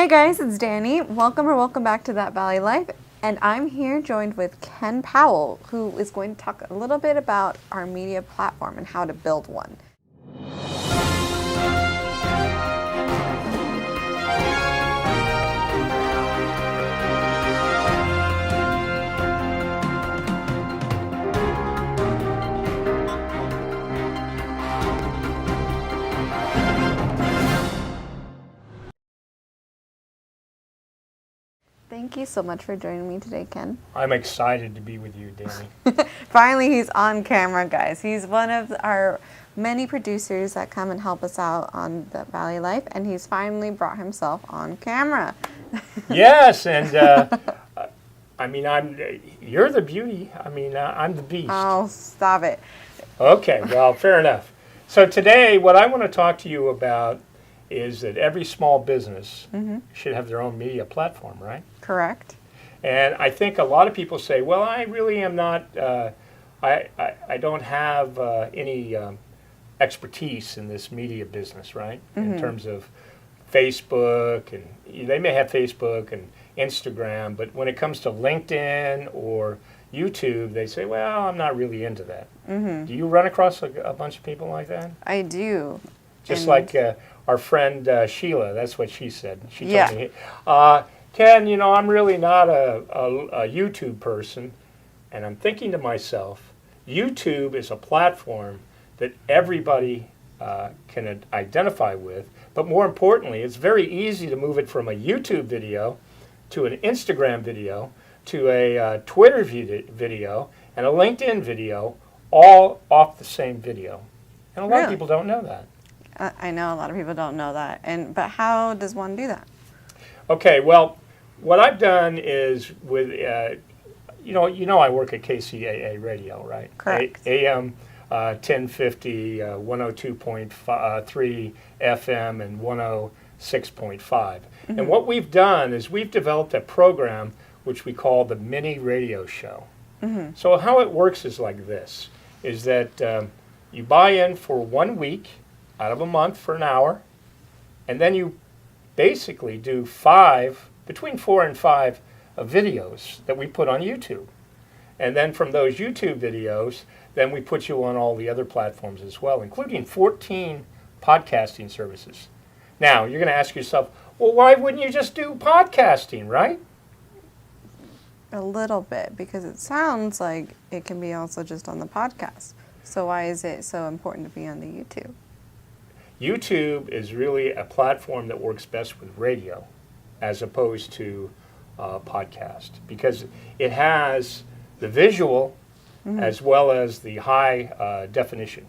Hey guys, it's Danny. Welcome back to That Valley Life. And I'm here joined with Ken Powell, who is going to talk a little bit about our media platform and how to build one. Thank you so much for joining me today, Ken. I'm excited to be with you, Danny. Finally, he's on camera, guys. He's one of our many producers that come and help us out on The Valley Life, and he's finally brought himself on camera. Yes, and you're the beauty. I'm the beast. Oh, stop it. Okay, well, fair enough. So today, what I want to talk to you about is that every small business should have their own media platform, right? Correct. And I think a lot of people say, well, I really am not, I don't have any expertise in this media business, right? In terms of Facebook, and they may have Facebook and Instagram, but when it comes to LinkedIn or YouTube, they say, well, I'm not really into that. Do you run across a bunch of people like that? I do. Just like our friend Sheila, that's what she said. She told me, Ken, I'm really not a YouTube person. And I'm thinking to myself, YouTube is a platform that everybody can identify with. But more importantly, it's very easy to move it from a YouTube video to an Instagram video to a Twitter video and a LinkedIn video, all off the same video. And a lot of people don't know that. I know a lot of people don't know that. But how does one do that? Okay, well, what I've done is with, I work at KCAA radio, right? Correct. AM 1050, 102.3 FM, and 106.5. And what we've done is we've developed a program which we call the Mini Radio Show. So how it works is like this, is that you buy in for 1 week out of a month for an hour, and then you basically do between 4 and 5 videos that we put on YouTube. And then from those YouTube videos, then we put you on all the other platforms as well, including 14 podcasting services. Now, you're going to ask yourself, well, why wouldn't you just do podcasting, right? A little bit, because it sounds like it can be also just on the podcast. So why is it so important to be on the YouTube? YouTube is really a platform that works best with radio as opposed to podcast, because it has the visual as well as the high definition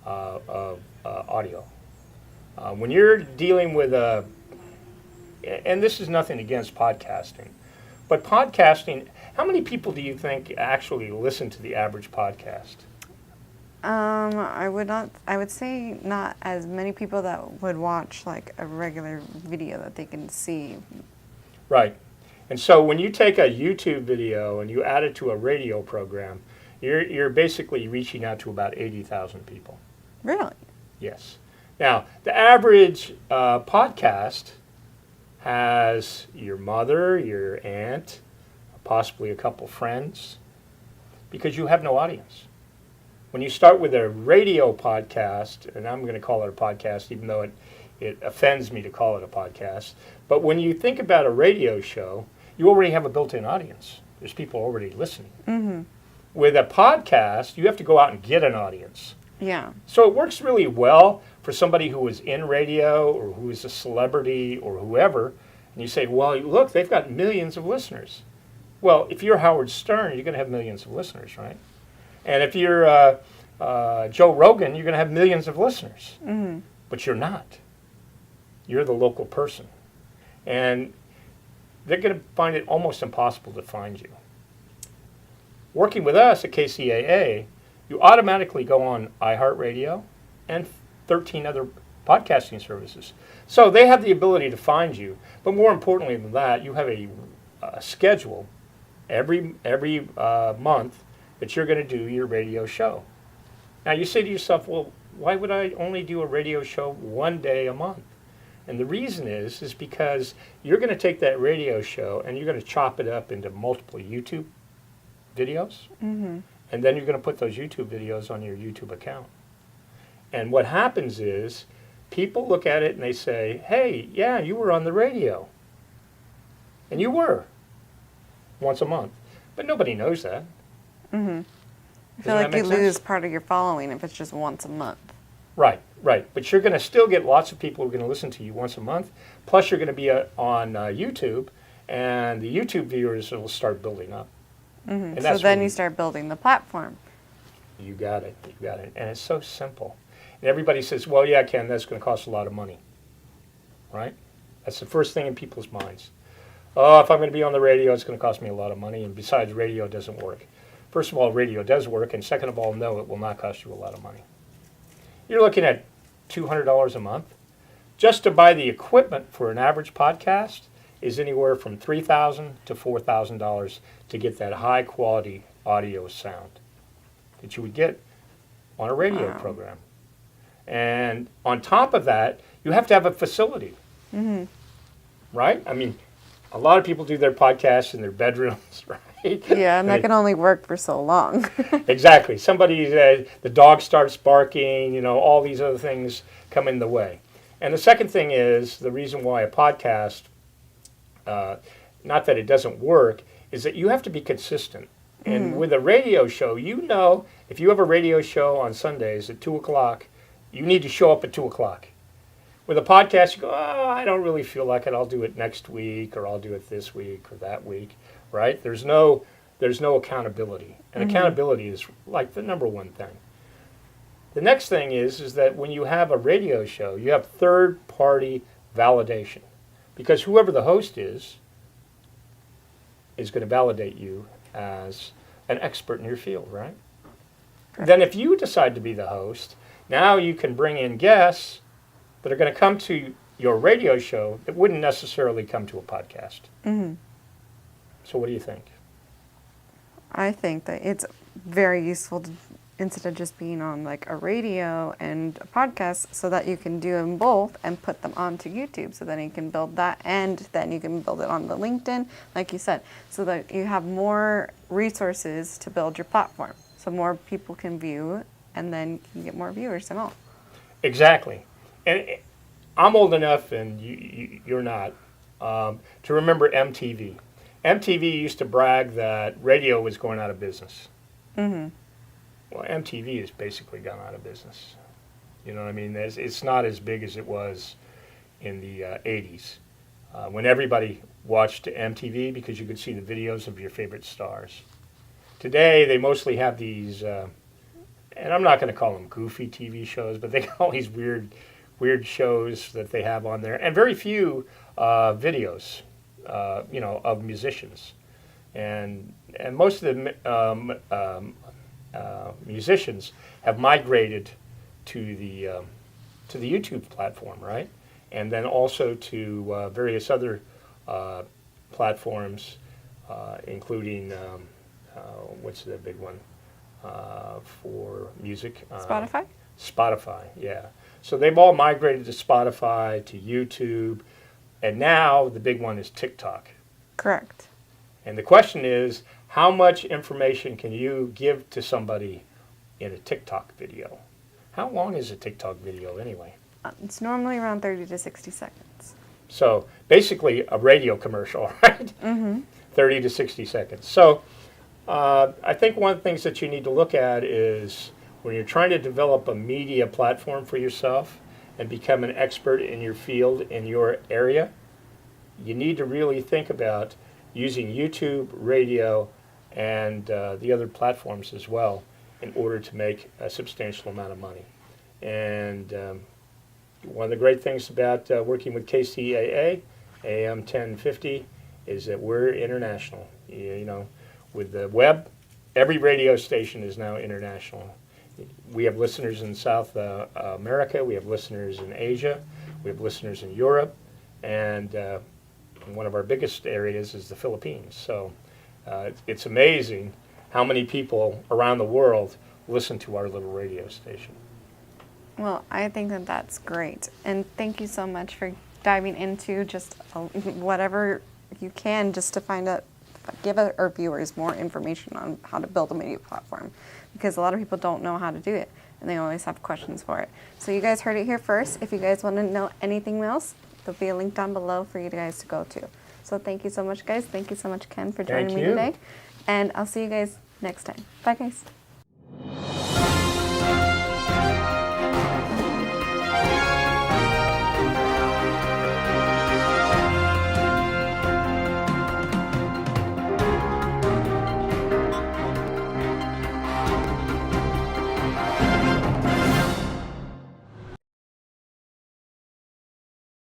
of audio. When you're dealing with and this is nothing against podcasting, but podcasting, how many people do you think actually listen to the average podcast? I would say not as many people that would watch like a regular video that they can see. Right. And so when you take a YouTube video and you add it to a radio program, you're basically reaching out to about 80,000 people. Really? Yes. Now, the average podcast has your mother, your aunt, possibly a couple friends, because you have no audience. When you start with a radio podcast, and I'm going to call it a podcast even though it offends me to call it a podcast, but when you think about a radio show, you already have a built-in audience. There's people already listening. With a podcast, you have to go out and get an audience. Yeah. So it works really well for somebody who is in radio or who is a celebrity or whoever, and you say, well, look, they've got millions of listeners. Well, if you're Howard Stern, you're going to have millions of listeners, right? And if you're Joe Rogan, you're going to have millions of listeners. But you're not. You're the local person. And they're going to find it almost impossible to find you. Working with us at KCAA, you automatically go on iHeartRadio and 13 other podcasting services. So they have the ability to find you. But more importantly than that, you have a schedule every month that you're going to do your radio show. Now you say to yourself, well, why would I only do a radio show one day a month? And the reason is because you're going to take that radio show and you're going to chop it up into multiple YouTube videos. Mm-hmm. And then you're going to put those YouTube videos on your YouTube account. And what happens is people look at it and they say, hey, yeah, you were on the radio. And you were once a month. But nobody knows that. Mm-hmm. I feel like you lose part of your following if it's just once a month. Right. But you're going to still get lots of people who are going to listen to you once a month. Plus, you're going to be on YouTube, and the YouTube viewers will start building up. Mm-hmm. So then you start building the platform. You got it. And it's so simple. And everybody says, well, yeah, Ken, that's going to cost a lot of money. Right? That's the first thing in people's minds. Oh, if I'm going to be on the radio, it's going to cost me a lot of money. And besides, radio doesn't work. First of all, radio does work. And second of all, no, it will not cost you a lot of money. You're looking at $200 a month. Just to buy the equipment for an average podcast is anywhere from $3,000 to $4,000 to get that high quality audio sound that you would get on a radio program. And on top of that, you have to have a facility. Mm-hmm. Right? I mean, a lot of people do their podcasts in their bedrooms, right? Yeah, and that can only work for so long. Exactly. The dog starts barking, all these other things come in the way. And the second thing is, the reason why a podcast, not that it doesn't work, is that you have to be consistent. And with a radio show, if you have a radio show on Sundays at 2 o'clock, you need to show up at 2 o'clock. With a podcast, you go, oh, I don't really feel like it. I'll do it next week, or I'll do it this week or that week, right? There's no accountability. And accountability is like the number one thing. The next thing is that when you have a radio show, you have third-party validation. Because whoever the host is going to validate you as an expert in your field, right? Correct. Then if you decide to be the host, now you can bring in guests that are going to come to your radio show that wouldn't necessarily come to a podcast. Mm-hmm. So what do you think? I think that it's very useful instead of just being on like a radio and a podcast, so that you can do them both and put them onto YouTube. So then you can build that, and then you can build it on the LinkedIn, like you said, so that you have more resources to build your platform. So more people can view, and then you can get more viewers and all. Exactly. And I'm old enough, and you're not, to remember MTV. MTV used to brag that radio was going out of business. Mm-hmm. Well, MTV has basically gone out of business. You know what I mean? It's not as big as it was in the 80s, when everybody watched MTV because you could see the videos of your favorite stars. Today, they mostly have these, and I'm not going to call them goofy TV shows, but they got all these weird shows that they have on there, and very few videos, of musicians. And most of the musicians have migrated to the YouTube platform, right? And then also to various other platforms, including what's the big one for music? Spotify? Spotify, yeah. So they've all migrated to Spotify, to YouTube, and now the big one is TikTok. Correct. And the question is, how much information can you give to somebody in a TikTok video? How long is a TikTok video anyway? It's normally around 30 to 60 seconds. So basically a radio commercial, right? Mm-hmm. 30 to 60 seconds. So I think one of the things that you need to look at is when you're trying to develop a media platform for yourself and become an expert in your field, in your area, you need to really think about using YouTube, radio, and the other platforms as well in order to make a substantial amount of money. And one of the great things about working with KCAA, AM 1050, is that we're international. With the web, every radio station is now international. We have listeners in South America, we have listeners in Asia, we have listeners in Europe, and one of our biggest areas is the Philippines. So it's amazing how many people around the world listen to our little radio station. Well, I think that that's great. And thank you so much for diving into just whatever you can just to find out, give our viewers more information on how to build a media platform, because a lot of people don't know how to do it and they always have questions for it. So you guys heard it here first. If you guys want to know anything else, there'll be a link down below for you guys to go to. So thank you so much, guys. Thank you so much, Ken, for joining me today. And I'll see you guys next time. Bye, guys.